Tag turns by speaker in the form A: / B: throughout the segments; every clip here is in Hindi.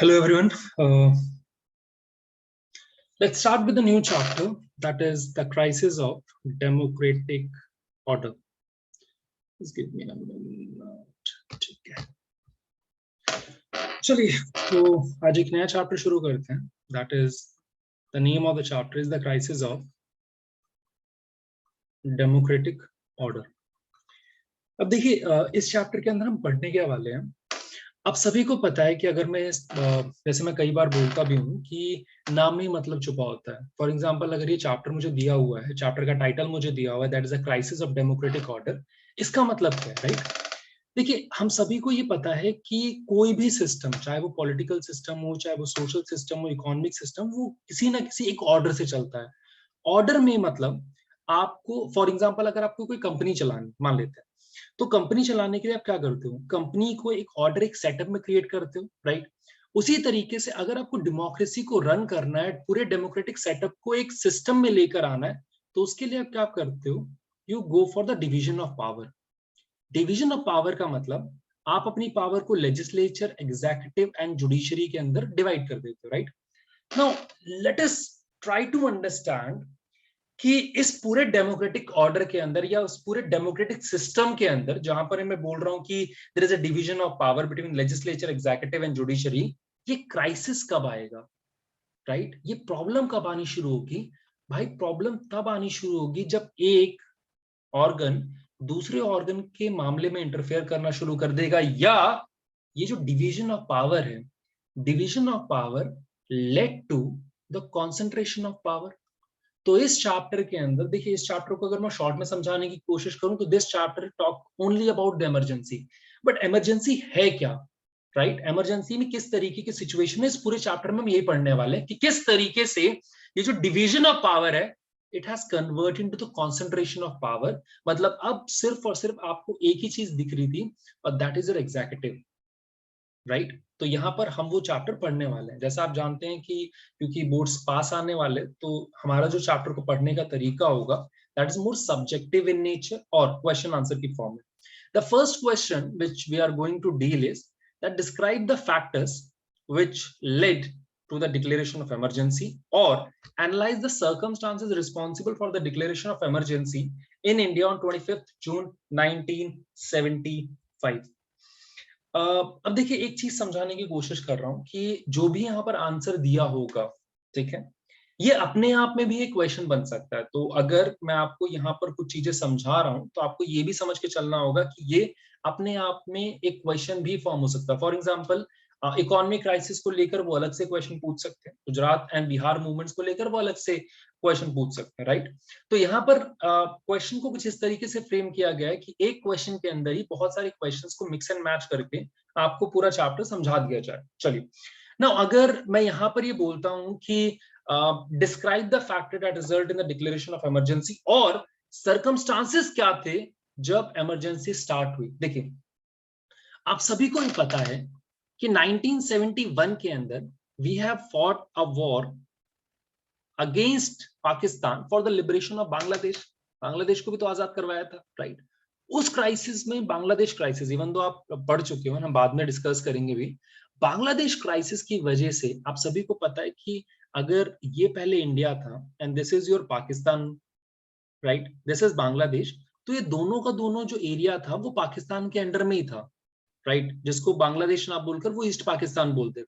A: Hello everyone. Uh, let's start with a new chapter, that is the crisis of democratic order. Just give me a minute. ठीक है. चलिए, तो आज एक नया चैप्टर शुरू करते हैं. That is the name of the chapter is the crisis of democratic order. अब देखिए, इस चैप्टर के अंदर हम पढ़ने क्या वाले हैं. अब सभी को पता है कि अगर मैं जैसे मैं कई बार बोलता भी हूँ कि नाम में ही मतलब छुपा होता है. फॉर एग्जांपल, अगर ये चैप्टर मुझे दिया हुआ है, चैप्टर का टाइटल मुझे दिया हुआ है, that is a crisis of democratic order, इसका मतलब क्या है, राइट? देखिए, हम सभी को ये पता है कि कोई भी सिस्टम, चाहे वो पॉलिटिकल सिस्टम हो, चाहे वो सोशल सिस्टम हो, इकोनॉमिक सिस्टम, वो किसी ना किसी एक ऑर्डर से चलता है. ऑर्डर में मतलब आपको, फॉर एग्जाम्पल, अगर आपको कोई कंपनी चलानी मान लेते हैं, तो कंपनी चलाने के लिए आप क्या करते हो? कंपनी को एक ऑर्डर, एक सेटअप में क्रिएट करते हो, राइट? उसी तरीके से अगर आपको डेमोक्रेसी को रन करना है, पूरे डेमोक्रेटिक सेटअप को एक सिस्टम में लेकर आना है, तो उसके लिए आप क्या करते हो? You go for the division of power. Division of power का मतलब आप अपनी पावर को लेजिस्लेचर, एग्जीक्यूटिव एंड जुडिशरी के अंदर डिवाइड कर देते हो, right? Now let us try to understand कि इस पूरे डेमोक्रेटिक ऑर्डर के अंदर या उस पूरे डेमोक्रेटिक सिस्टम के अंदर, जहां पर मैं बोल रहा हूं कि there is a division of power between legislature, executive and judiciary, ये क्राइसिस कब आएगा, राइट? ये प्रॉब्लम कब आनी शुरू होगी? भाई, प्रॉब्लम तब आनी शुरू होगी जब एक ऑर्गन दूसरे ऑर्गन के मामले में इंटरफेयर करना शुरू कर देगा, या ये जो डिवीजन ऑफ पावर है, division of power led to the concentration of power. तो इस चैप्टर के अंदर देखिए, इस चैप्टर को अगर मैं शॉर्ट में समझाने की कोशिश करूं तो this chapter talk only about the emergency. But emergency है क्या, राइट? इमरजेंसी में किस तरीके की सिचुएशन है, इस पूरे चैप्टर में हम यही पढ़ने वाले हैं कि किस तरीके से ये जो डिवीजन ऑफ पावर है, it has convert into the concentration of power. मतलब अब सिर्फ और सिर्फ आपको एक ही चीज दिख रही थी, और that is your executive, right? तो यहाँ पर हम वो चैप्टर पढ़ने वाले हैं. जैसा आप जानते हैं कि क्योंकि बोर्ड्स पास आने वाले, तो हमारा जो चैप्टर को पढ़ने का तरीका होगा, that is more subjective in nature और क्वेश्चन आंसर की फॉर्म में. The first question which we are going to deal is that describe the factors which led to the declaration of emergency, or analyze the circumstances responsible for the declaration of emergency in India on 25th June 1975. अब देखिए, एक चीज समझाने की कोशिश कर रहा हूं कि जो भी यहाँ पर आंसर दिया होगा, ठीक है, ये अपने आप में भी एक क्वेश्चन बन सकता है. तो अगर मैं आपको यहाँ पर कुछ चीजें समझा रहा हूं, तो आपको ये भी समझ के चलना होगा कि ये अपने आप में एक क्वेश्चन भी फॉर्म हो सकता है. फॉर एग्जाम्पल, इकोनॉमिक क्राइसिस को लेकर वो अलग से क्वेश्चन पूछ सकते हैं, गुजरात एंड बिहार मूवमेंट्स को लेकर वो अलग से क्वेश्चन पूछ सकते हैं, राइट? तो यहाँ पर क्वेश्चन को कुछ इस तरीके से फ्रेम किया गया है कि एक क्वेश्चन के अंदर ही बहुत सारे क्वेश्चंस को मिक्स एंड मैच करके आपको पूरा चैप्टर समझा दिया जाए. चलिए, ना अगर मैं यहाँ पर ये बोलता हूं कि describe the factor that result in the declaration of emergency, और सर्कमस्टांसेस क्या थे जब इमरजेंसी स्टार्ट हुई. देखिए, आप सभी को ही पता है कि 1971 के अंदर we have fought a war against Pakistan for the liberation of Bangladesh. Bangladesh को भी तो आजाद करवाया था, राइट? उस क्राइसिस में, बांग्लादेश क्राइसिस, इवन दो आप पढ़ चुके हो, हम बाद में डिस्कस करेंगे भी, बांग्लादेश क्राइसिस की वजह से आप सभी को पता है कि अगर ये पहले इंडिया था and this is your Pakistan, right, this is Bangladesh, तो ये दोनों का दोनों जो एरिया था वो पाकिस्तान के अंडर में ही था, राइट? जिसको बांग्लादेश ना बोलकर वो ईस्ट पाकिस्तान बोलते.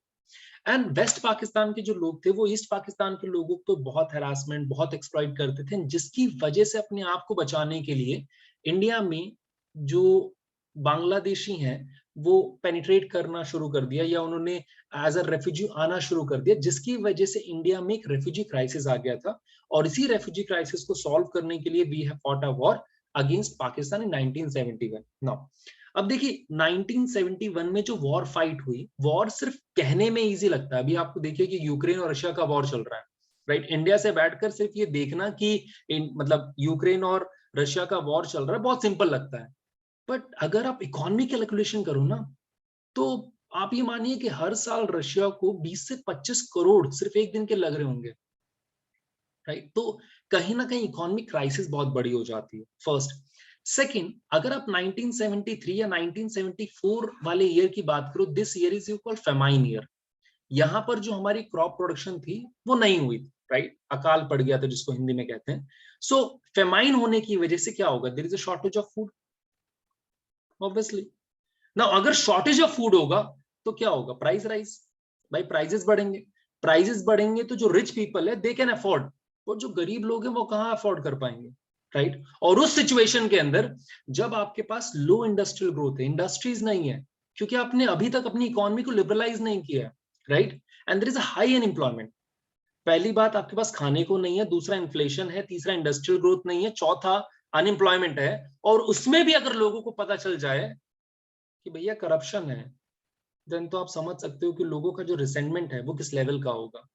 A: एंड वेस्ट पाकिस्तान के जो लोग थे, वो ईस्ट पाकिस्तान के लोगों को बहुत हैरासमेंट, बहुत एक्सप्लॉइट करते थे, जिसकी वजह से अपने आप को बचाने के लिए इंडिया में जो बांग्लादेशी हैं वो पेनिट्रेट करना शुरू कर दिया, या उन्होंने एज अ रेफ्यूजी आना शुरू कर दिया, जिसकी वजह से इंडिया में एक रेफ्यूजी क्राइसिस आ गया था. और इसी रेफ्यूजी क्राइसिस को सॉल्व करने के लिए we have fought a war against Pakistan in 1971. Now अब देखिए, 1971 में जो वॉर फाइट हुई, वॉर सिर्फ कहने में इजी लगता है. अभी आपको देखिए कि यूक्रेन और रशिया का वॉर चल रहा है, राइट? इंडिया से बैठकर सिर्फ ये देखना कि मतलब यूक्रेन और रशिया का वॉर चल रहा है, बहुत सिंपल लगता है. बट अगर आप इकोनॉमी कैलकुलेशन करो ना, तो आप ये मानिए कि हर साल रशिया को 20 से 25 करोड़ सिर्फ एक दिन के लग रहे होंगे, राइट? तो कहीं ना कहीं इकोनॉमिक क्राइसिस बहुत बड़ी हो जाती है, फर्स्ट. सेकंड, अगर आप 1973 या 1974 वाले ईयर की बात करो, this year is you called famine year. यहाँ पर जो हमारी क्रॉप प्रोडक्शन थी वो नहीं हुई, राइट, अकाल पड़ गया था जिसको हिंदी में कहते हैं। सो फेमाइन होने की वजह से क्या होगा, there is a shortage of food obviously. ना अगर शॉर्टेज ऑफ फूड होगा तो क्या होगा, प्राइस राइज, भाई प्राइसेस बढ़ेंगे, प्राइसेस बढ़ेंगे तो जो रिच पीपल है दे कैन अफोर्ड, और जो गरीब लोग हैं वो कहाँ अफोर्ड कर पाएंगे, राइट। और उस सिचुएशन के अंदर जब आपके पास लो इंडस्ट्रियल ग्रोथ है, इंडस्ट्रीज नहीं है, क्योंकि आपने अभी तक अपनी इकोनॉमी को लिबरलाइज नहीं किया है, right, and there is a high unemployment. पहली बात आपके पास खाने को नहीं है, दूसरा इन्फ्लेशन है, तीसरा इंडस्ट्रियल ग्रोथ नहीं है, चौथा अनएम्प्लॉयमेंट है, और उसमें भी अगर लोगों को पता चल जाए कि भैया करप्शन है, देन तो आप समझ सकते हो कि लोगों का जो रिसेंटमेंट है वो किस लेवल का होगा,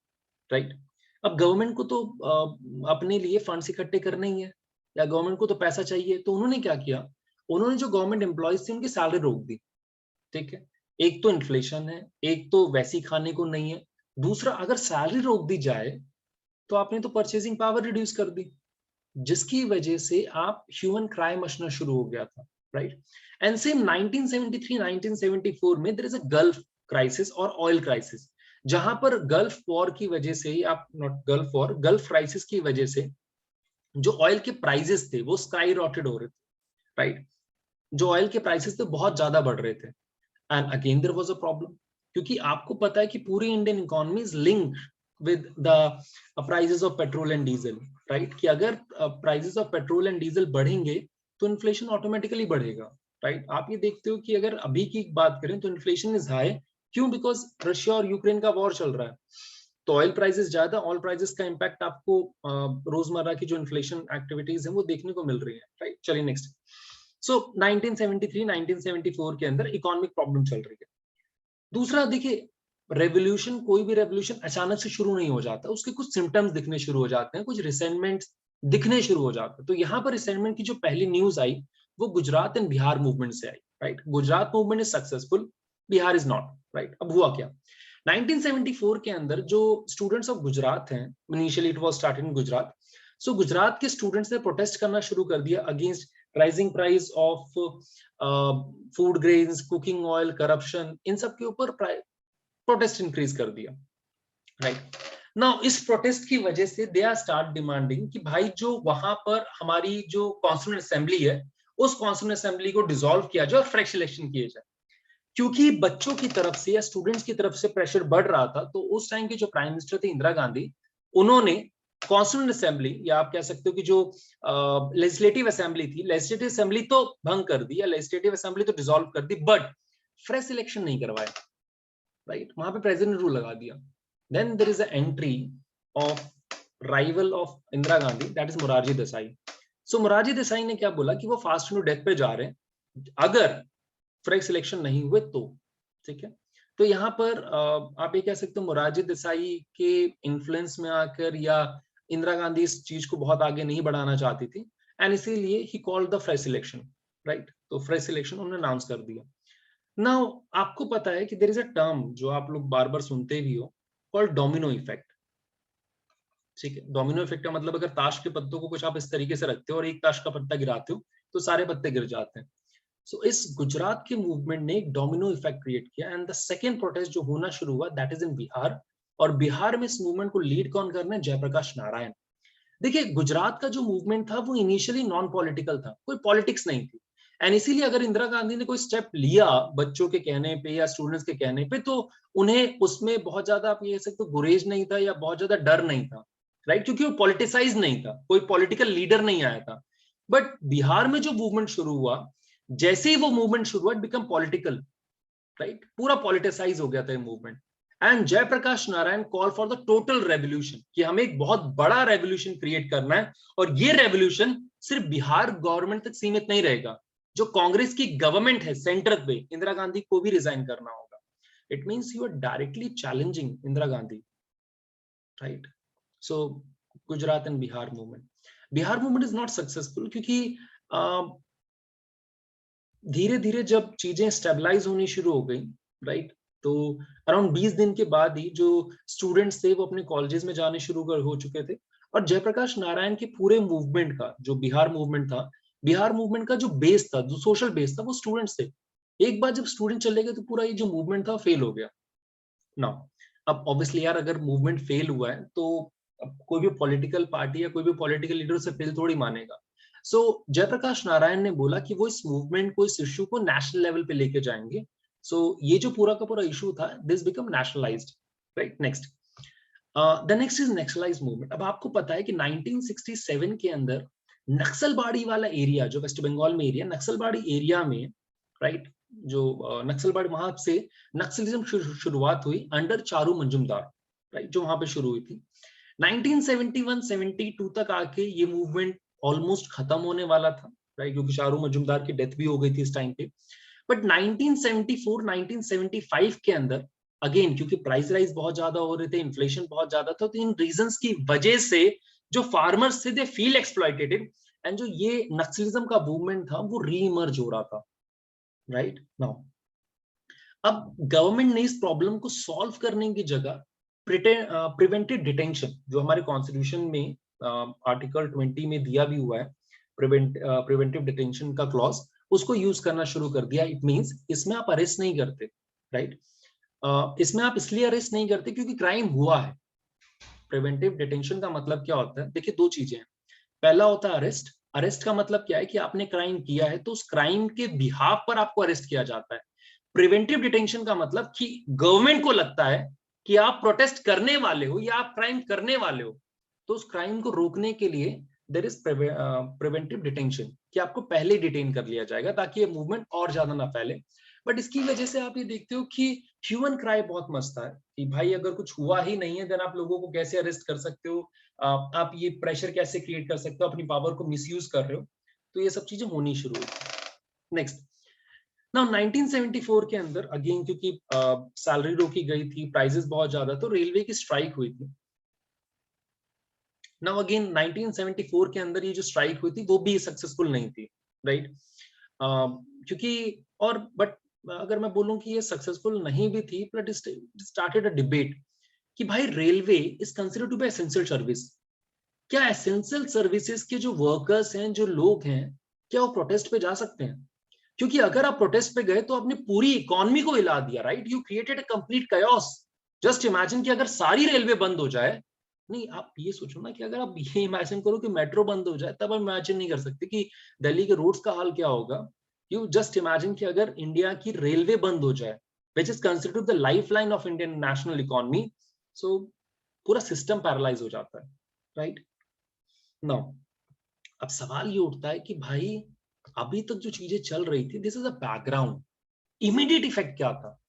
A: राइट। अब गवर्नमेंट को तो अपने लिए फंड्स इकट्ठे करने ही है, या गवर्नमेंट को तो पैसा चाहिए, तो उन्होंने क्या किया, उन्होंने जो गवर्नमेंट एम्प्लॉयज थे उनकी सैलरी रोक दी, ठीक है। एक तो इन्फ्लेशन है, एक तो वैसी खाने को नहीं है, दूसरा अगर सैलरी रोक दी जाए तो आपने तो परचेसिंग पावर रिड्यूस कर दी, जिसकी वजह से आप ह्यूमन क्राइम मचना शुरू हो गया था, राइट। एंड सेम 1973 1974 में there is a Gulf crisis और ऑयल क्राइसिस, जहां पर गल्फ वॉर की वजह से, आप not Gulf war, Gulf crisis की वजह से जो ऑयल के प्राइसेस थे वो स्काई रॉकेट हो रहे थे, राइट। जो ऑयल के प्राइसेस थे बहुत ज्यादा बढ़ रहे थे, and again there was a problem, क्योंकि आपको पता है कि पूरी Indian economy is linked with the prices of petrol and diesel, right, कि अगर prices of petrol and diesel बढ़ेंगे तो इन्फ्लेशन ऑटोमेटिकली बढ़ेगा, राइट। आप ये देखते हो कि अगर अभी की बात करें तो इन्फ्लेशन इज हाई, क्यों, बिकॉज रशिया और यूक्रेन का वॉर चल रहा है, तो ऑयल प्राइसेस ज्यादा, ऑयल प्राइसेस का इम्पैक्ट आपको रोजमर्रा की जो इन्फ्लेशन एक्टिविटीज है वो देखने को मिल रही है, राइट। चलिए नेक्स्ट। सो 1973 1974 के अंदर इकोनॉमिक प्रॉब्लम चल रही है। दूसरा देखिए, रेवोल्यूशन, कोई भी रेवोल्यूशन अचानक से शुरू नहीं हो जाता, उसके कुछ सिम्टम्स दिखने शुरू हो जाते हैं, कुछ रिसेंटमेंट दिखने शुरू हो जाते हैं। तो यहाँ पर रिसेंटमेंट की जो पहली न्यूज आई वो गुजरात एंड बिहार मूवमेंट से आई, right. Gujarat movement is successful, Bihar is not, right. अब हुआ क्या, 1974 के अंदर जो स्टूडेंट्स ऑफ गुजरात हैं, initially it was started in Gujarat, so Gujarat के स्टूडेंट्स ने प्रोटेस्ट करना शुरू कर दिया against rising price of food grains, cooking oil, corruption, इन सब के ऊपर प्रोटेस्ट इंक्रीज कर दिया, राइट। नाउ इस प्रोटेस्ट की वजह से दे आर स्टार्ट डिमांडिंग कि भाई जो वहां पर हमारी जो कॉन्स्टिट्यूएंट असेंबली है उस कॉन्स्टिट्यूएंट असेंबली को डिसॉल्व किया जाए और फ्रेश इलेक्शन किए जाए, क्योंकि बच्चों की तरफ से या स्टूडेंट्स की तरफ से प्रेशर बढ़ रहा था। तो उस टाइम के जो प्राइम मिनिस्टर थे इंदिरा गांधी, उन्होंने कॉन्स्टिट्यूएंट असेंबली, या आप कह सकते हो कि जो लेजिस्लेटिव असेंबली थी, लेजिस्लेटिव असेंबली तो भंग कर दी, या लेजिस्लेटिव असेंबली तो डिसॉल्व कर दी, बट फ्रेश इलेक्शन नहीं करवाया, राइट। वहां पे प्रेसिडेंट रूल लगा दिया। Then there is a entry of rival of Indira Gandhi, that is Morarji Desai. So Morarji Desai ने क्या बोला कि वो फास्ट टू डेथ पे जा रहे हैं अगर फ्रेश सिलेक्शन नहीं हुए तो, ठीक है। तो यहाँ पर आप ये कह सकते हो मोरारजी देसाई के इन्फ्लुएंस में आकर, या इंदिरा गांधी इस चीज को बहुत आगे नहीं बढ़ाना चाहती थी, एंड इसीलिए he called the fresh selection, right. तो फ्रेश सिलेक्शन उन्होंने अनाउंस कर दिया। नाउ आपको पता है कि देयर इज अ टर्म जो आप लोग बार बार सुनते भी हो, कॉल्ड डोमिनो इफेक्ट, ठीक है। डोमिनो इफेक्ट का मतलब, अगर ताश के पत्तों को कुछ आप इस तरीके से रखते हो और एक ताश का पत्ता गिराते हो तो सारे पत्ते गिर जाते हैं। सो इस गुजरात के मूवमेंट ने एक डोमिनो इफेक्ट क्रिएट किया, एंड द सेकंड प्रोटेस्ट जो होना शुरू हुआ दैट इज इन बिहार। और बिहार में इस मूवमेंट को लीड कौन कर रहे हैं, जयप्रकाश नारायण। देखिए गुजरात का जो मूवमेंट था वो इनिशियली नॉन पॉलिटिकल था, कोई पॉलिटिक्स नहीं थी, एंड इसीलिए अगर इंदिरा गांधी ने कोई स्टेप लिया बच्चों के कहने पे या स्टूडेंट्स के कहने पे, तो उन्हें उसमें बहुत ज्यादा, आप ये कह सकते हो, गुरेज नहीं था या बहुत ज्यादा डर नहीं था, राइट, क्योंकि वो पॉलिटिसाइज नहीं था, कोई पॉलिटिकल लीडर नहीं आया था। बट बिहार में जो मूवमेंट शुरू हुआ, जैसे ही वो मूवमेंट शुरू हुआ, इट बिकम पॉलिटिकल, राइट, पूरा पॉलिटिसाइज हो गया था ये movement. And Jayaprakash Narayan call for the total revolution, कि हमें एक बहुत बड़ा रेवोल्यूशन क्रिएट करना है, और ये रेवोल्यूशन सिर्फ बिहार गवर्नमेंट तक सीमित नहीं रहेगा, जो कांग्रेस की गवर्नमेंट है सेंटर पे, इंदिरा गांधी को भी रिजाइन करना होगा। It means you are directly challenging Indira Gandhi, right. So Gujarat and Bihar movement is not successful, क्योंकि धीरे धीरे जब चीजें स्टेबलाइज होनी शुरू हो गई, राइट, तो अराउंड 20 दिन के बाद ही जो स्टूडेंट्स थे वो अपने कॉलेजेस में जाने शुरू हो चुके थे, और जयप्रकाश नारायण के पूरे मूवमेंट का जो बिहार मूवमेंट था, बिहार मूवमेंट का जो बेस था, जो सोशल बेस था, वो स्टूडेंट्स थे। एक बार जब स्टूडेंट चले गए तो पूरा ये जो मूवमेंट था फेल हो गया। नाउ अब ऑब्वियसली यार अगर मूवमेंट फेल हुआ है तो अब कोई भी पॉलिटिकल पार्टी या कोई भी पॉलिटिकल लीडर उसे फेल थोड़ी मानेगा। सो जयप्रकाश नारायण ने बोला कि वो इस मूवमेंट को, इस इश्यू को नेशनल लेवल पे लेके जाएंगे। सो ये जो पूरा का पूरा इशू था, this become nationalised, right. Next, the next is Naxalites movement. अब आपको पता है कि 1967 के अंदर नक्सलबाड़ी वाला एरिया, जो वेस्ट बंगाल में एरिया, नक्सलबाड़ी एरिया में, राइट, जो नक्सलबाड़ी, वहां से नक्सलिज्म शुरुआत हुई अंडर चारू मंजुमदार, राइट, जो वहां पे शुरू हुई थी। 1971-72 तक आके ये मूवमेंट ऑलमोस्ट खत्म होने वाला था, राइट, क्योंकि चारू मंजुमदार की डेथ भी हो गई थी इस टाइम पे। बट 1974-1975 के अंदर अगेन, क्योंकि प्राइस राइज बहुत ज्यादा हो रहे थे, इन्फ्लेशन बहुत ज्यादा था, तो इन रीजंस की वजह से जो फार्मर्स थे दे फील एक्सप्लॉइटेड, एंड जो ये नक्सलिज्म का मूवमेंट था वो रीइमर्ज हो रहा था, राइट। नाउ अब गवर्नमेंट ने इस प्रॉब्लम को सॉल्व करने की जगह प्रिवेंटिव डिटेंशन, जो हमारे कॉन्स्टिट्यूशन में आर्टिकल 20 में दिया भी हुआ है, प्रिवेंटिव डिटेंशन का क्लॉज, उसको यूज करना शुरू कर दिया। इट मींस इसमें आप अरेस्ट नहीं करते, राइट। इसमें आप इसलिए अरेस्ट नहीं करते क्योंकि क्राइम हुआ है। प्रिवेंटिव डिटेंशन का मतलब क्या होता है? देखिए, दो चीजें हैं। पहला होता है अरेस्ट। अरेस्ट का मतलब क्या है कि आपने क्राइम किया है तो उस क्राइम के बिहाफ पर आपको अरेस्ट किया जाता है। प्रिवेंटिव डिटेंशन का मतलब कि गवर्नमेंट को लगता है कि आप प्रोटेस्ट करने वाले हो या आप क्राइम करने वाले हो, तो उस क्राइम को रोकने के लिए देयर इज प्रिवेंटिव डिटेंशन, कि आपको पहले डिटेन कर लिया जाएगा ताकि ये मूवमेंट और ज्यादा ना फैले। बट इसकी वजह से आप ये देखते हो कि ह्यूमन क्राई बहुत मस्त है कि भाई अगर कुछ हुआ ही नहीं है देन आप लोगों को कैसे अरेस्ट कर सकते हो, आप ये प्रेशर कैसे क्रिएट कर सकते हो, अपनी पावर को मिसयूज कर रहे हो। तो ये सब चीजें होनी शुरू हुई। नेक्स्ट, नाउ 1974 के अंदर अगेन, क्योंकि सैलरी रोकी गई थी, प्राइसेस बहुत ज्यादा, तो रेलवे की स्ट्राइक हुई थी। नाउ अगेन 1974 के अंदर ये जो स्ट्राइक हुई थी वो भी सक्सेसफुल नहीं थी, राइट। क्योंकि और बट अगर मैं बोलूं कि ये सक्सेसफुल नहीं भी थी, बट स्टार्टेड अ डिबेट कि भाई railway is considered to be essential service. क्या एसेंशियल सर्विसेज के जो वर्कर्स हैं, जो लोग हैं, क्या वो प्रोटेस्ट पे जा सकते हैं? क्योंकि अगर आप प्रोटेस्ट पे गए तो आपने पूरी इकोनॉमी को हिला दिया, right. You created a complete chaos। Just imagine कि अगर सारी रेलवे बंद हो जाए, नहीं, आप ये सोचो ना कि अगर आप ये इमेजिन करो कि मेट्रो बंद हो जाए, तब आप इमेजिन नहीं कर सकते कि दिल्ली के रोड्स का हाल क्या होगा। यू जस्ट इमेजिन कि अगर इंडिया की रेलवे बंद हो जाए, which is considered the life line of Indian national economy, so पूरा सिस्टम पैरालाइज हो जाता है, राइट। नाउ अब सवाल ये उठता है कि भाई अभी तक जो चीजें चल रही थी, this is a background, immediate effect क्या था?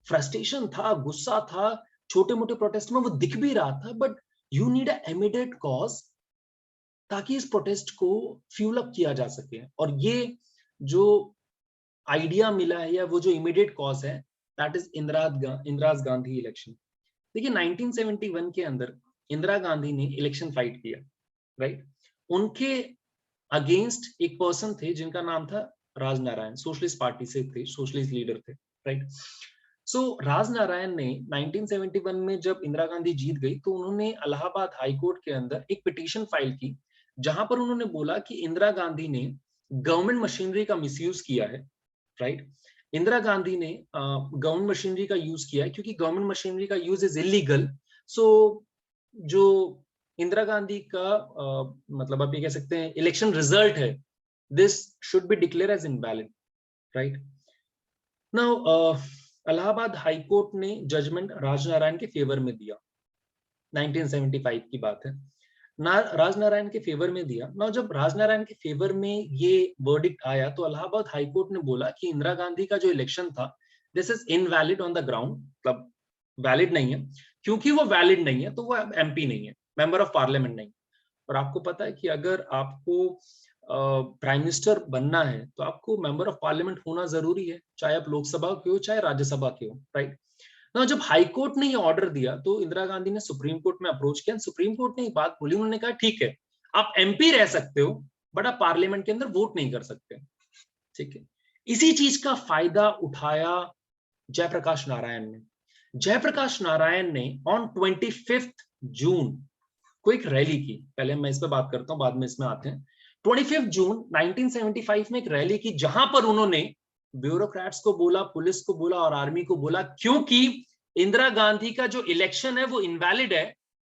A: फ्रस्ट्रेशन था, गुस्सा था, छोटे मोटे प्रोटेस्ट में वो दिख भी रहा था, but you need a immediate cause ताकि इस प्रोटेस्ट को फ्यूल अप किया जा सके। और ये जो आइडिया मिला है या वो जो इमीडिएट कॉज है, that is Indira Gandhi election. देखिए 1971 के अंदर इंदिरा गांधी ने इलेक्शन फाइट किया, राइट। उनके अगेंस्ट एक पर्सन थे जिनका नाम था राज नारायण, सोशलिस्ट पार्टी से थे, सोशलिस्ट लीडर थे, राइट। सो राज नारायण ने 1971 में जब इंदिरा गांधी जीत गई तो उन्होंने इलाहाबाद हाई कोर्ट के अंदर एक पिटीशन फाइल की, जहां पर उन्होंने बोला कि इंदिरा गांधी ने गवर्नमेंट मशीनरी का मिसयूज किया है, राइट। इंदिरा गांधी ने गवर्नमेंट मशीनरी का यूज किया है क्योंकि गवर्नमेंट मशीनरी का यूज इज इलीगल। सो जो इंदिरा गांधी का मतलब आप ये कह सकते हैं इलेक्शन रिजल्ट है, this should be declare as invalid, right. Now Allahabad high court ने जजमेंट राजनारायण के फेवर में दिया, 1975 की बात है ना, राजनारायण के फेवर में दिया ना। जब राजनारायण के फेवर में ये वर्डिक्ट आया तो इलाहाबाद हाई कोर्ट ने बोला कि इंदिरा गांधी का जो इलेक्शन था, this is invalid on the ground, मतलब वैलिड नहीं है। क्योंकि वो वैलिड नहीं है तो वो एमपी नहीं है, मेंबर ऑफ पार्लियामेंट नहीं। और आपको पता है कि अगर आपको प्राइम मिनिस्टर बनना है तो आपको मेंबर ऑफ पार्लियामेंट होना जरूरी है, चाहे आप लोकसभा के हो चाहे राज्यसभा के हो, राइट ना। जब हाई कोर्ट ने ये ऑर्डर दिया तो इंदिरा गांधी ने सुप्रीम कोर्ट में अप्रोच किया, सुप्रीम कोर्ट ने एक बात बोली, उन्होंने कहा ठीक है आप एमपी रह सकते हो बट आप पार्लियामेंट के अंदर वोट नहीं कर सकते, ठीक है। इसी चीज का फायदा उठाया जयप्रकाश नारायण ने। जयप्रकाश नारायण ने ऑन 25 जून को एक रैली की, पहले मैं इस पे बात करता हूं बाद में इसमें आते हैं। 25 जून 1975 में एक रैली की जहां पर उन्होंने ब्यूरोक्रेट्स को बोला, पुलिस को बोला और आर्मी को बोला, क्योंकि इंदिरा गांधी का जो इलेक्शन है वो इनवैलिड है,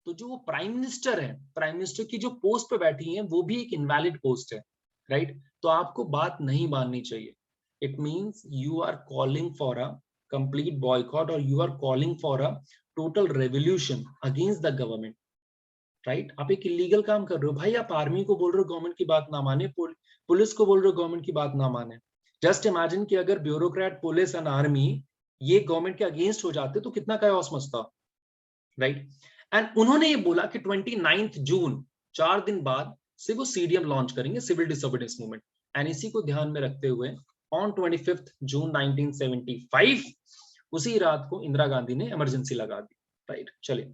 A: तो जो वो प्राइम मिनिस्टर है, प्राइम मिनिस्टर की जो पोस्ट पे बैठी है वो भी एक इनवैलिड पोस्ट है, राइट? तो आपको बात नहीं माननी चाहिए. It means you are calling for a complete boycott और you are calling for a total revolution against the government, right? आप एक इलीगल काम कर रहे हो भाई. आप आर्मी को बोल रहे हो गवर्नमेंट की बात ना माने, पुलिस को बोल रहे हो गवर्नमेंट की बात ना माने. जस्ट इमेजिन कि अगर ब्यूरोक्रेट, पुलिस एंड आर्मी ये गवर्नमेंट के अगेंस्ट हो जाते तो कितना कायोस मचता, राइट? एंड उन्होंने ये बोला कि 29 जून, 4 दिन बाद से वो सीडीएम लॉन्च करेंगे, सिविल डिसोबीडियंस मूवमेंट. एंड इसी को ध्यान में रखते हुए ऑन 25 जून 1975 उसी रात को इंदिरा गांधी ने इमरजेंसी लगा दी, राइट? चलिए,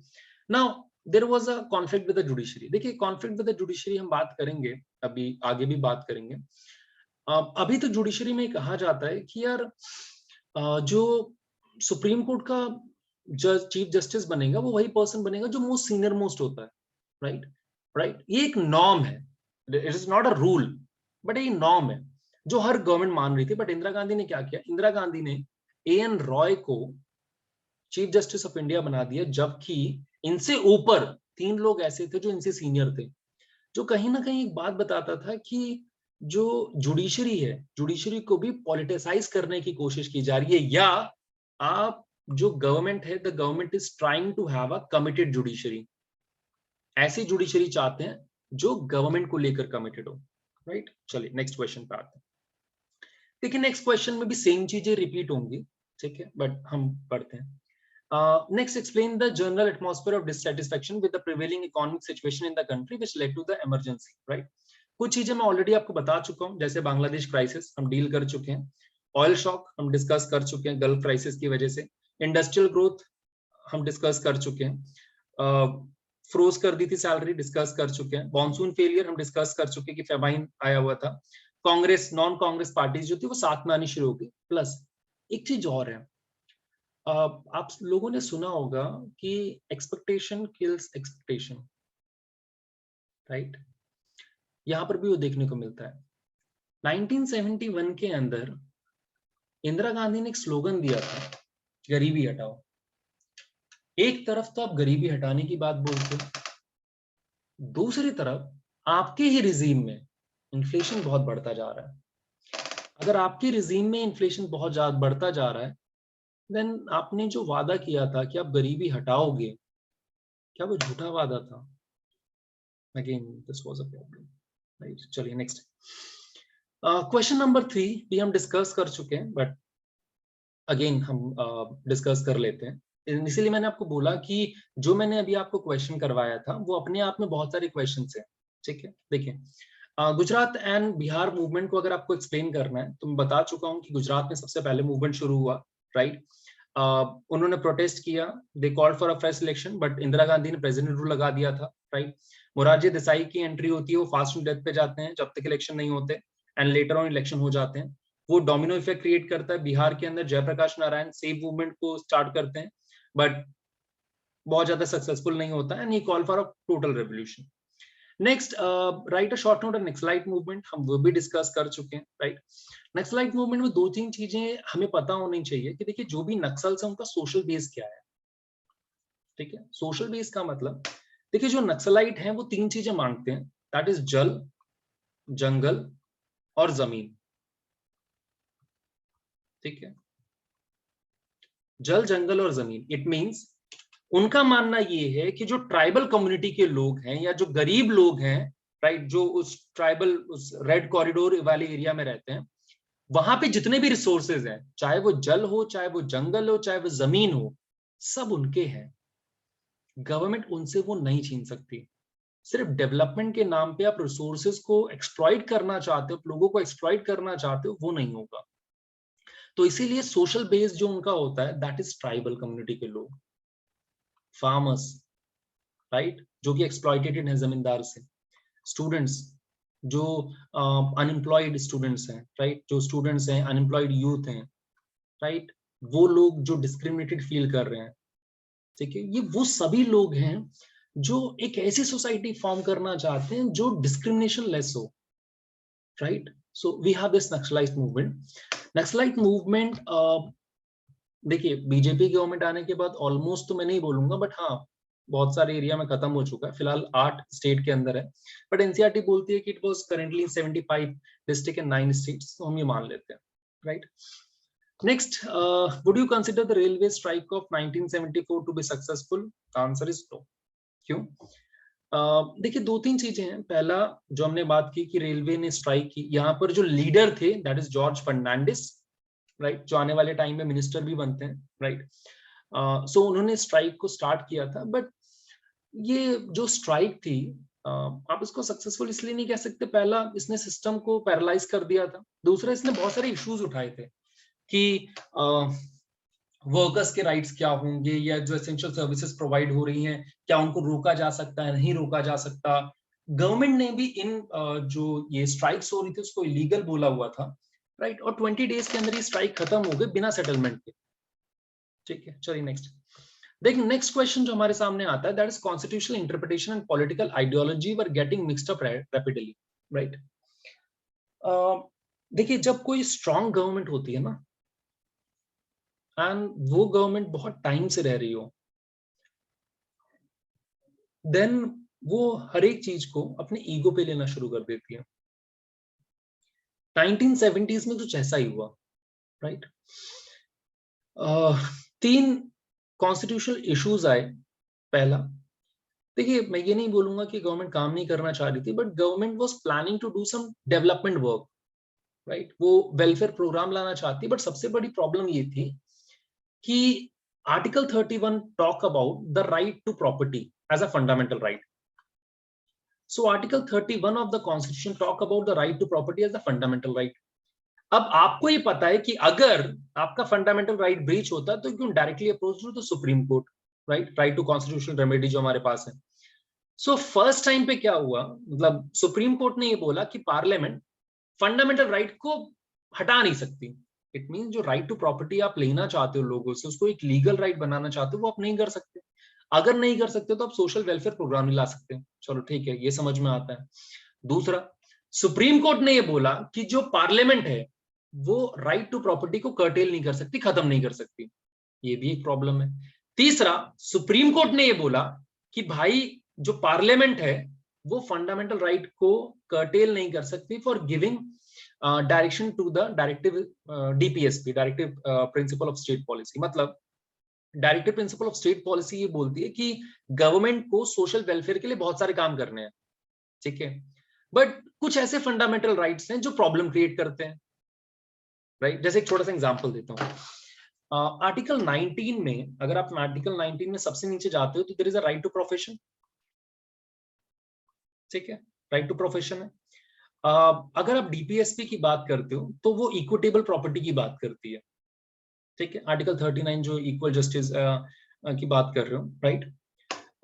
A: now there was a conflict with the judiciary. देखिए, कॉन्फ्लिक्ट विद द जुडिशरी हम बात करेंगे, अभी आगे भी बात करेंगे. अभी तो जुडिशरी में कहा जाता है कि यार जो सुप्रीम कोर्ट का जज, चीफ जस्टिस बनेगा वो वही पर्सन बनेगा जो मोस्ट सीनियर मोस्ट होता है, राइट? राइट, ये एक नॉर्म है. It is not a rule, but ये नॉर्म है जो हर गवर्नमेंट मान रही थी. बट इंदिरा गांधी ने क्या किया? इंदिरा गांधी ने एएन रॉय को चीफ जस्टिस ऑफ इंडिया बना दिया, जबकि इनसे ऊपर 3 लोग ऐसे थे जो इनसे सीनियर थे, जो कहीं ना कहीं एक बात बताता था कि जो जुडिशरी है, जुडिशरी को भी पॉलिटिसाइज करने की कोशिश की जा रही है, या आप जो गवर्नमेंट है, the government is trying to have a committed judiciary. ऐसी जुडिशरी चाहते हैं जो गवर्नमेंट को लेकर कमिटेड हो, राइट? चलिए नेक्स्ट क्वेश्चन पे आते हैं. देखिए, नेक्स्ट क्वेश्चन में भी सेम चीजें रिपीट होंगी, ठीक है, बट हम पढ़ते हैं. Next, explain the general atmosphere of dissatisfaction with the prevailing economic situation in the country which led to the emergency, right? कुछ चीजें मैं ऑलरेडी आपको बता चुका हूं, जैसे बांग्लादेश क्राइसिस हम डील कर चुके हैं, ऑयल शॉक हम डिस्कस कर चुके हैं गल्फ क्राइसिस की वजह से, इंडस्ट्रियल ग्रोथ हम डिस्कस कर चुके हैं, फ्रोज कर दी थी सैलरी, डिस्कस कर चुके हैं, मॉनसून फेलियर हम डिस्कस कर चुके हैं कि फेमाइन आया हुआ था, कांग्रेस, नॉन कांग्रेस पार्टीज जो थी वो साथ में आनी शुरू हो गई. प्लस एक चीज और है, आप लोगों ने सुना होगा कि एक्सपेक्टेशन किल्स एक्सपेक्टेशन, राइट? यहां पर भी वो देखने को मिलता है. 1971 के अंदर इंदिरा गांधी ने एक स्लोगन दिया था, गरीबी हटाओ. एक तरफ तो आप गरीबी हटाने की बात बोलते हो, दूसरी तरफ आपके ही रिजीम में इन्फ्लेशन बहुत बढ़ता जा रहा है. अगर आपके रिजीम में इन्फ्लेशन बहुत ज्यादा बढ़ता जा रहा है, देन आपने जो वादा किया था कि आप गरीबी हटाओगे, क्या वो झूठा वादा था? Again, this was a problem, right? चलिए नेक्स्ट. क्वेश्चन नंबर 3 भी हम डिस्कस कर चुके हैं, बट अगेन हम डिस्कस कर लेते हैं. इसीलिए मैंने आपको बोला कि जो मैंने अभी आपको क्वेश्चन करवाया था वो अपने आप में बहुत सारे क्वेश्चंस हैं, ठीक है? देखिए, गुजरात एंड बिहार मूवमेंट को अगर आपको एक्सप्लेन करना है तो मैं बता चुका हूं कि गुजरात में सबसे पहले मूवमेंट शुरू हुआ, राइट? उन्होंने प्रोटेस्ट किया, they called for a fresh election, but Indira Gandhi ने प्रेसिडेंट रूल लगा दिया था, राइट? मोरारजी देसाई की एंट्री होती है, वो फास्ट डेथ पे जाते हैं जब तक इलेक्शन नहीं होते, एंड लेटर ऑन इलेक्शन हो जाते हैं. वो डोमिनो इफेक्ट क्रिएट करता है. बिहार के अंदर जयप्रकाश नारायण सेव मूवमेंट को स्टार्ट करते हैं, बट बहुत ज्यादा सक्सेसफुल नहीं होता, and he call for a total revolution. Next, right a short note on naxalite movement, हम वो भी डिस्कस कर चुके हैं, राइट? नक्सलाइट मूवमेंट में 2-3 चीजें हमें पता होनी चाहिए कि देखिए, जो भी नक्सल्स है उनका सोशल बेस क्या है, ठीक है? सोशल बेस का मतलब, देखिए, जो नक्सलाइट हैं वो 3 चीजें मांगते हैं, दैट इज जल, जंगल और जमीन, ठीक है? जल, जंगल और जमीन. इट मींस उनका मानना ये है कि जो ट्राइबल कम्युनिटी के लोग हैं या जो गरीब लोग हैं, राइट, जो उस ट्राइबल, उस रेड कॉरिडोर वाले एरिया में रहते हैं, वहां पे जितने भी रिसोर्सेज हैं, चाहे वो जल हो, चाहे वो जंगल हो, चाहे वो जमीन हो, सब उनके हैं. गवर्नमेंट उनसे वो नहीं छीन सकती. सिर्फ डेवलपमेंट के नाम पे आप रिसोर्सेज को एक्सप्लॉइट करना चाहते हो, लोगों को एक्सप्लॉइट करना चाहते हो, वो नहीं होगा. तो इसीलिए सोशल बेस जो उनका होता है, दैट इज ट्राइबल कम्युनिटी के लोग, फार्मर्स, राइट, जो कि एक्सप्लॉइटेड है जमींदार से, स्टूडेंट्स, जो अनएम्प्लॉयड स्टूडेंट्स हैं, राइट, जो स्टूडेंट्स हैं, अनएम्प्लॉयड यूथ हैं, राइट, वो लोग जो डिस्क्रिमिनेटेड फील कर रहे हैं, ठीक है? ये वो सभी लोग हैं जो एक ऐसी सोसाइटी फॉर्म करना चाहते हैं जो डिस्क्रिमिनेशन लेस हो, right? So we have this Naxalite movement. Naxalite movement देखिए बीजेपी गवर्नमेंट आने के बाद ऑलमोस्ट तो मैं नहीं बोलूंगा, बट हाँ बहुत सारे एरिया में खत्म हो चुका है, फिलहाल 8 स्टेट के अंदर है, बट एनसीईआरटी बोलती है कि it was currently 75 district and 9 states, तो हम ये मान लेते हैं, right. Next, would you consider the railway strike of 1974 to be successful? Answer is no. क्यों? देखिए दो तीन चीजें हैं। पहला, जो हमने बात की कि रेलवे ने स्ट्राइक की, यहाँ पर जो लीडर थे that is George Fernandes, right, जो आने वाले टाइम में मिनिस्टर भी बनते हैं, राइट। सो उन्होंने स्ट्राइक को स्टार्ट किया था, बट ये जो स्ट्राइक थी, आप इसको सक्सेसफुल इसलिए नहीं कह सकते। पहला, इसने सिस्टम को पैरालाइज कर दिया था। दूसरा, इसने बहुत सारे इश्यूज उठाए थे कि वर्कर्स के राइट्स क्या होंगे, या जो एसेंशियल सर्विसेज प्रोवाइड हो रही हैं क्या उनको रोका जा सकता है, नहीं रोका जा सकता। गवर्नमेंट ने भी इन जो ये स्ट्राइक्स हो रही थी उसको इलीगल बोला हुआ था, राइट। और 20 डेज के अंदर ये स्ट्राइक खत्म हो गई बिना सेटलमेंट के, ठीक है। चलिए नेक्स्ट देखिए, नेक्स्ट क्वेश्चन जो हमारे सामने आता है that is constitutional interpretation and political ideology were getting mixed up rapidly, right. देखिए जब कोई स्ट्रांग गवर्नमेंट होती है ना, एंड वो गवर्नमेंट बहुत टाइम से रह रही हो, देन वो हर एक चीज को अपने ईगो पे लेना शुरू कर देती है। 1970s में कुछ ऐसा ही हुआ, राइट। तीन कॉन्स्टिट्यूशनल इश्यूज आए। पहला, देखिए मैं ये नहीं बोलूंगा कि गवर्नमेंट काम नहीं करना चाह रही थी, but government was planning to do some development work, right. वो वेलफेयर प्रोग्राम लाना चाहती, बट सबसे बड़ी प्रॉब्लम ये थी कि article 31 talk about the right to property as a fundamental right. So article 31 of the constitution talk about the right to property as a fundamental right. अब आपको ये पता है कि अगर आपका फंडामेंटल राइट ब्रीच होता है तो क्यों directly approach to the Supreme Court, right, right to constitutional remedy जो हमारे पास है। सो फर्स्ट टाइम पे क्या हुआ, मतलब सुप्रीम कोर्ट ने ये बोला कि पार्लियामेंट फंडामेंटल राइट को हटा नहीं सकती। इट मीन जो राइट टू प्रॉपर्टी आप लेना चाहते हो लोगों से, उसको एक लीगल राइट बनाना चाहते हो, वो आप नहीं कर सकते। अगर नहीं कर सकते तो आप सोशल वेलफेयर प्रोग्राम नहीं ला सकते। चलो ठीक है, ये समझ में आता है। दूसरा, सुप्रीम कोर्ट ने ये बोला कि जो पार्लियामेंट है वो राइट टू प्रॉपर्टी को कर्टेल नहीं कर सकती, खत्म नहीं कर सकती। ये भी एक प्रॉब्लम है। तीसरा, सुप्रीम कोर्ट ने ये बोला कि भाई जो पार्लियामेंट है वो फंडामेंटल राइट को कर्टेल नहीं कर सकती for giving direction to the directive DPSP, directive principle of state policy. मतलब directive principle of state policy ये बोलती है कि गवर्नमेंट को सोशल वेलफेयर के लिए बहुत सारे काम करने हैं, ठीक है, बट कुछ ऐसे फंडामेंटल राइट्स हैं जो प्रॉब्लम क्रिएट करते हैं, राइट। जैसे एक छोटा सा एग्जांपल देता हूँ। आर्टिकल 19 में, अगर आप आर्टिकल 19 में सबसे नीचे जाते हो तो there is a right to profession, ठीक है, राइट टू प्रोफेशन है। अगर आप डीपीएसपी की बात करते हो तो वो इक्विटेबल प्रॉपर्टी की बात करती है, ठीक है। आर्टिकल 39 जो इक्वल जस्टिस की बात कर रहे हो, राइट।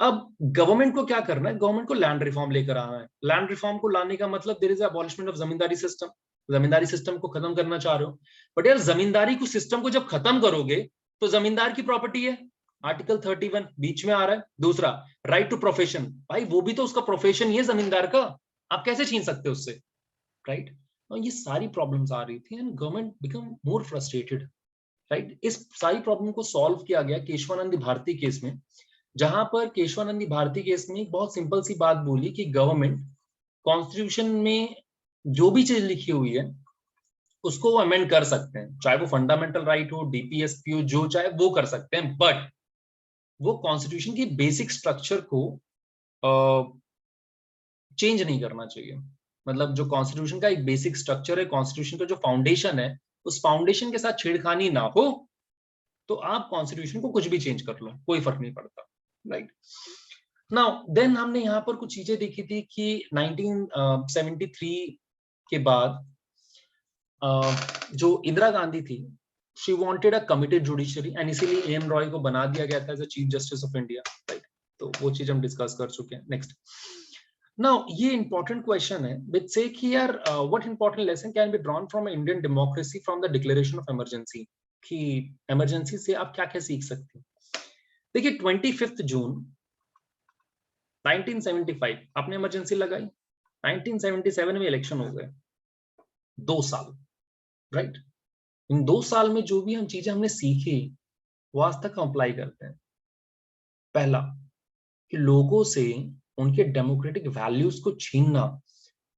A: अब गवर्नमेंट को क्या करना है, गवर्नमेंट को लैंड रिफॉर्म लेकर आना है। लैंड रिफॉर्म को लाने का मतलब there is abolishment of zamindari system, zamindari system को खत्म करना चाह रहे हो। बट यार जमींदारी को सिस्टम को जब खत्म करोगे तो जमींदार की प्रॉपर्टी है, आर्टिकल 31 बीच में आ रहा है। दूसरा, राइट टू प्रोफेशन, भाई वो भी तो उसका प्रोफेशन ही है जमींदार का, आप कैसे छीन सकते हो उससे, राइट। और ये सारी प्रॉब्लम्स आ रही थी and government become more frustrated, right. इस सारी प्रॉब्लम को सॉल्व किया गया केशवानंद भारती केस में, जहां पर केशवानंद भारती केस में एक बहुत सिंपल सी बात बोली कि गवर्नमेंट कॉन्स्टिट्यूशन में जो भी चीज लिखी हुई है उसको वो अमेंड कर सकते हैं, चाहे वो फंडामेंटल राइट हो, डीपीएसपी हो, जो चाहे वो कर सकते हैं, बट वो कॉन्स्टिट्यूशन की बेसिक स्ट्रक्चर को चेंज नहीं करना चाहिए। मतलब जो कॉन्स्टिट्यूशन का एक बेसिक स्ट्रक्चर है, कॉन्स्टिट्यूशन का जो फाउंडेशन है, उस फाउंडेशन के साथ छेड़खानी ना हो तो आप कॉन्स्टिट्यूशन को कुछ भी चेंज कर लो, कोई फर्क नहीं पड़ता, राइट। नाउ देन हमने यहाँ पर कुछ चीजें देखी थी कि 1973 के बाद जो इंदिरा गांधी थी, she wanted a committed judiciary, and इसीलिए एम रॉय को बना दिया गया था as a chief justice of India, right. तो वो चीज हम डिस्कस कर चुके हैं। नेक्स्ट, नाउ ये इंपॉर्टेंट क्वेश्चन है विच से कि यार what important lesson can be drawn from Indian democracy from the declaration of emergency, कि इमरजेंसी से आप क्या क्या सीख सकते हैं। देखिए 25 जून 1975 आपने इमरजेंसी लगाई, 1977 में इलेक्शन हो गए, 2 साल, राइट। इन 2 साल में जो भी हम चीजें हमने सीखी, वो आज तक अप्लाई करते हैं। पहला कि लोगों से उनके डेमोक्रेटिक वैल्यूज को छीनना,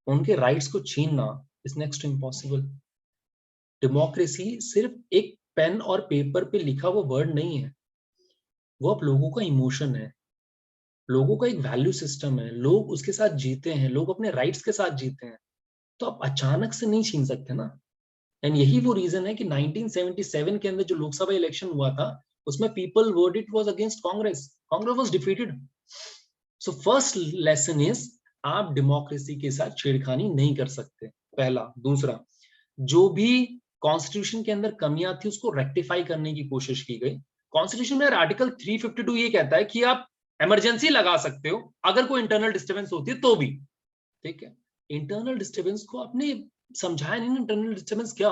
A: उनके राइट्स को छीनना is next to impossible. Democracy सिर्फ एक पेन और पेपर पे लिखा हुआ वर्ड नहीं है, वो अब लोगों का इमोशन है, लोगों का एक वैल्यू सिस्टम है, लोग उसके साथ जीते हैं, लोग अपने राइट्स के साथ जीते हैं। तो आप अचानक से नहीं छीन सकते ना। एंड यही वो रीजन है कि 1977 के अंदर जो लोकसभा इलेक्शन हुआ था, उसमें people verdict was against Congress, Congress was defeated. So first lesson is, आप डेमोक्रेसी के साथ छेड़खानी नहीं कर सकते, पहला। दूसरा, जो भी कॉन्स्टिट्यूशन के अंदर कमियां थी उसको रेक्टिफाई करने की कोशिश की गई। कॉन्स्टिट्यूशन में आर्टिकल 352 ये कहता है कि आप इमरजेंसी लगा सकते हो अगर कोई इंटरनल डिस्टर्बेंस होती है तो भी, ठीक है। इंटरनल डिस्टर्बेंस को आपने समझाया नहीं। इंटरनल डिस्टर्बेंस क्या?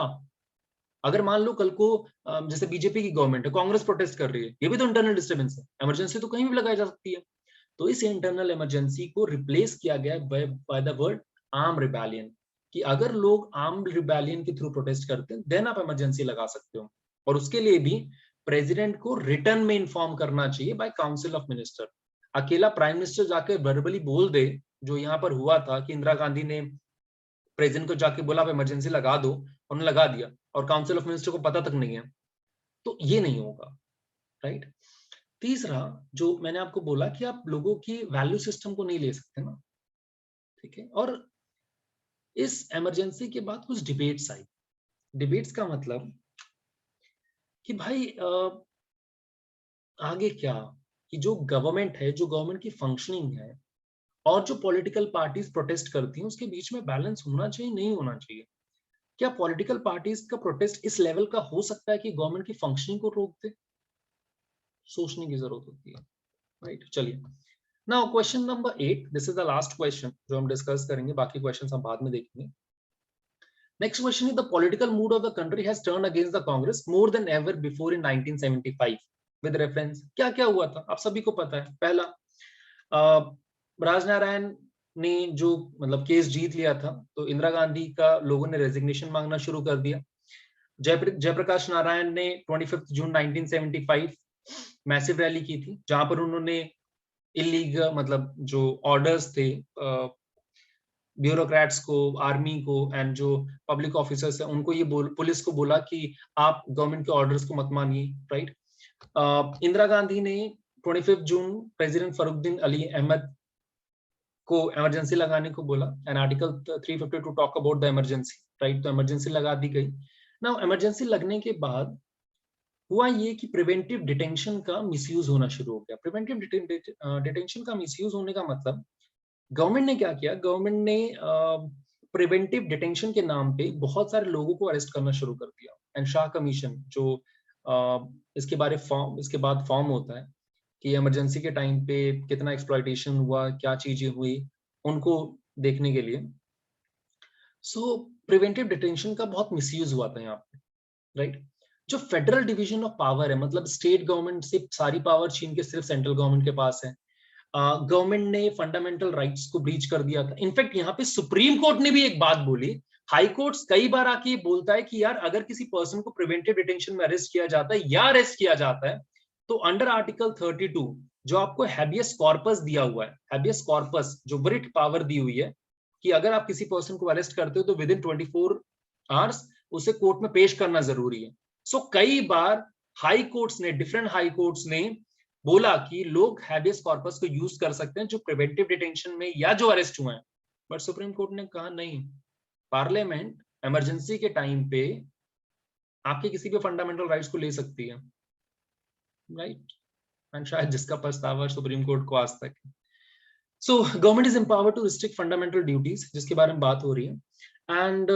A: अगर मान लो कल को जैसे बीजेपी की गवर्नमेंट है, कांग्रेस प्रोटेस्ट कर रही है, ये भी तो इंटरनल डिस्टर्बेंस है। इमरजेंसी तो कहीं भी लगाई जा सकती है। तो इस इंटरनल इमरजेंसी को रिप्लेस किया गया by the word arm rebellion, कि अगर लोग आर्म रिबेलियन के थ्रू प्रोटेस्ट करते हैं देन आप इमरजेंसी लगा सकते हो। और उसके लिए भी प्रेसिडेंट को रिटर्न में इन्फॉर्म करना चाहिए बाय काउंसिल ऑफ मिनिस्टर। अकेला प्राइम मिनिस्टर जाके वर्बली बोल दे, जो यहाँ पर हुआ था कि इंदिरा गांधी ने प्रेसिडेंट को जाके बोला आप इमरजेंसी लगा दो, उन्होंने लगा दिया और काउंसिल ऑफ मिनिस्टर को पता तक नहीं है, तो ये नहीं होगा, राइट। तीसरा, जो मैंने आपको बोला कि आप लोगों की वैल्यू सिस्टम को नहीं ले सकते ना, ठीक है। और इस इमरजेंसी के बाद कुछ डिबेट्स आई। डिबेट्स का मतलब कि भाई आगे क्या, कि जो गवर्नमेंट है, जो गवर्नमेंट की फंक्शनिंग है और जो पॉलिटिकल पार्टीज प्रोटेस्ट करती हैं उसके बीच में बैलेंस होना चाहिए, नहीं होना चाहिए। क्या पॉलिटिकल पार्टीज का प्रोटेस्ट इस लेवल का हो सकता है कि गवर्नमेंट की फंक्शनिंग को रोक दे? सोचने की जरूरत होती है, राइट। चलिए, now question number 8, this is the last question जो हम डिस्कस करेंगे, बाकी क्वेश्चंस हम बाद में देखेंगे। Next question is, the political mood off the country has turn against the Congress more than ever before in 1975 with reference. क्या क्या हुआ था आप सभी को पता है। पहला, राजनारायण ने जो मतलब केस जीत लिया था, तो इंदिरा गांधी का लोगों ने रेजिग्नेशन मांगना शुरू कर दिया। जयप्रकाश नारायण ने 25 जून 1975 मैसिव रैली की थी, जहां पर उन्होंने इलीगल मतलब जो ऑर्डर्स थे ब्यूरोक्रेट्स को, आर्मी को एंड जो पब्लिक ऑफिसर्स है उनको ये पुलिस को बोला कि आप गवर्नमेंट के ऑर्डर्स को मत मानिए, राइट। इंदिरा गांधी ने 25 जून प्रेसिडेंट फरुद्दीन अली अहमद को इमरजेंसी लगाने को बोला, and article 352 talk about the emergency, right. तो इमरजेंसी लगा दी गई। नाउ इमरजेंसी लगने के बाद हुआ ये कि प्रिवेंटिव डिटेंशन का मिसयूज होना शुरू हो गया। प्रिवेंटिव डिटेंशन का मिसयूज होने का मतलब, गवर्नमेंट ने क्या किया, गवर्नमेंट ने प्रिवेंटिव डिटेंशन के नाम पे बहुत सारे लोगों को अरेस्ट करना शुरू कर दिया। एंड शाह कमीशन जो इसके बाद फॉर्म होता है कि इमरजेंसी के टाइम पे कितना एक्सप्लॉइटेशन हुआ, क्या चीजें हुई, उनको देखने के लिए। सो प्रिवेंटिव डिटेंशन का बहुत मिसयूज हुआ था यहाँ पे, राइट। जो फेडरल डिवीजन ऑफ पावर है, मतलब स्टेट गवर्नमेंट से सारी पावर छीन के सिर्फ सेंट्रल गवर्नमेंट के पास है। गवर्नमेंट ने फंडामेंटल राइट्स को ब्रीच कर दिया था। इनफैक्ट यहाँ पे सुप्रीम कोर्ट ने भी एक बात बोली। हाई कोर्ट कई बार आके ये बोलता है कि यार अगर किसी पर्सन को प्रिवेंटिव डिटेंशन में अरेस्ट किया जाता है या अरेस्ट किया जाता है, तो अंडर आर्टिकल 32 जो आपको हैबियस कॉर्पस दिया हुआ है, हैबियस कॉर्पस जो वरिट पावर दी हुई है कि अगर आप किसी पर्सन को अरेस्ट करते हो तो विद इन 24 आवर्स उसे कोर्ट में पेश करना जरूरी है। सो कई बार हाई कोर्ट्स ने, डिफरेंट हाई कोर्ट्स ने बोला कि लोग हैबियस कॉर्पस को यूज कर सकते हैं जो प्रिवेंटिव डिटेंशन में या जो अरेस्ट हुए हैं। बट सुप्रीम कोर्ट ने कहा नहीं, पार्लियामेंट इमरजेंसी के टाइम पे आपके किसी भी फंडामेंटल राइट्स को ले सकती है, राइट। एंड शायद जिसका पछतावा सुप्रीम कोर्ट को आज तक है। So government is empowered to restrict fundamental duties, जिसके बारे में बात हो रही है। एंड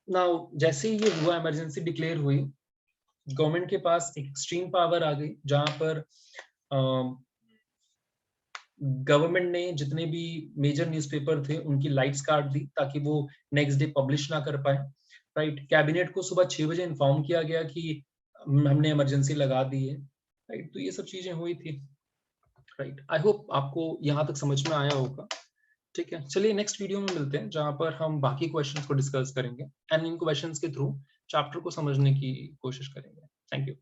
A: नाउ जैसे ही ये हुआ, इमरजेंसी डिक्लेयर हुई, गवर्नमेंट के पास एक एक्सट्रीम पावर आ गई, जहां पर गवर्नमेंट ने जितने भी मेजर न्यूज़पेपर थे उनकी लाइट्स काट दी ताकि वो नेक्स्ट डे पब्लिश ना कर पाए, राइट। कैबिनेट को सुबह 6 बजे इन्फॉर्म किया गया कि हमने इमरजेंसी लगा दी है, राइट। तो ये सब चीजें हुई थी, राइट। आई होप आपको यहाँ तक समझ में आया होगा, ठीक है। चलिए नेक्स्ट वीडियो में मिलते हैं जहां पर हम बाकी क्वेश्चंस को डिस्कस करेंगे एंड इन क्वेश्चंस के थ्रू चैप्टर को समझने की कोशिश करेंगे। Thank you.